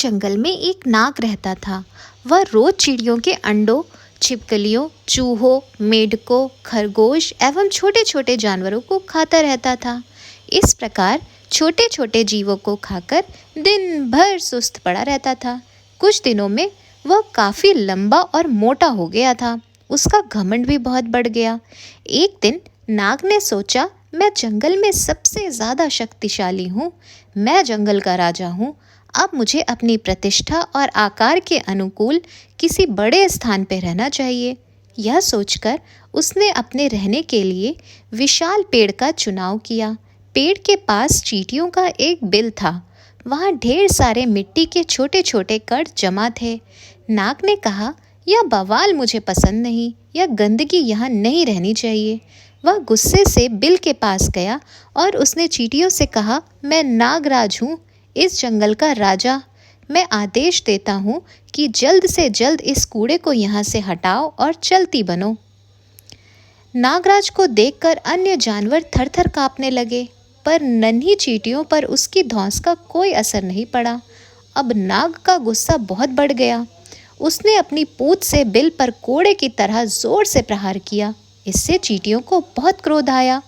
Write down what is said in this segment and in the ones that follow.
जंगल में एक नाग रहता था। वह रोज चिड़ियों के अंडों, छिपकलियों, चूहों, मेंढकों, खरगोश एवं छोटे छोटे जानवरों को खाता रहता था। इस प्रकार छोटे छोटे जीवों को खाकर दिन भर सुस्त पड़ा रहता था। कुछ दिनों में वह काफी लंबा और मोटा हो गया था। उसका घमंड भी बहुत बढ़ गया। एक दिन नाग ने सोचा, मैं जंगल में सबसे ज्यादा शक्तिशाली हूँ, मैं जंगल का राजा हूँ। अब मुझे अपनी प्रतिष्ठा और आकार के अनुकूल किसी बड़े स्थान पर रहना चाहिए। यह सोचकर उसने अपने रहने के लिए विशाल पेड़ का चुनाव किया। पेड़ के पास चींटियों का एक बिल था। वहाँ ढेर सारे मिट्टी के छोटे छोटे कण जमा थे। नाग ने कहा, यह बवाल मुझे पसंद नहीं, यह गंदगी यहाँ नहीं रहनी चाहिए। वह गुस्से से बिल के पास गया और उसने चींटियों से कहा, मैं नागराज हूँ, इस जंगल का राजा। मैं आदेश देता हूँ कि जल्द से जल्द इस कूड़े को यहाँ से हटाओ और चलती बनो। नागराज को देखकर अन्य जानवर थर थर काँपने लगे, पर नन्ही चींटियों पर उसकी धौंस का कोई असर नहीं पड़ा। अब नाग का गुस्सा बहुत बढ़ गया। उसने अपनी पूंछ से बिल पर कोड़े की तरह जोर से प्रहार किया। इससे चींटियों को बहुत क्रोध आया।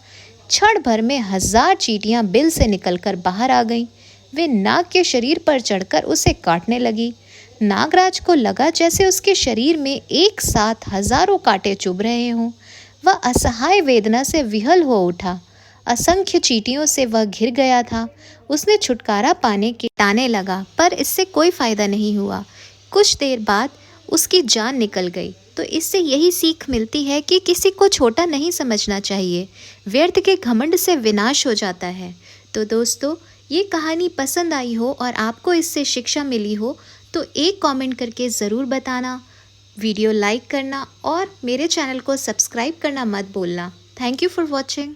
क्षण भर में 1000 चींटियां बिल से निकलकर बाहर आ गईं। वे नाग के शरीर पर चढ़कर उसे काटने लगी। नागराज को लगा जैसे उसके शरीर में एक साथ हजारों कांटे चुभ रहे हों। वह असहाय वेदना से विहल हो उठा। असंख्य चींटियों से वह घिर गया था। उसने छुटकारा पाने के ताने लगा, पर इससे कोई फायदा नहीं हुआ। कुछ देर बाद उसकी जान निकल गई। तो इससे यही सीख मिलती है कि किसी को छोटा नहीं समझना चाहिए। व्यर्थ के घमंड से विनाश हो जाता है। तो दोस्तों, ये कहानी पसंद आई हो और आपको इससे शिक्षा मिली हो तो एक कमेंट करके ज़रूर बताना, वीडियो लाइक करना और मेरे चैनल को सब्सक्राइब करना मत भूलना। Thank you for watching.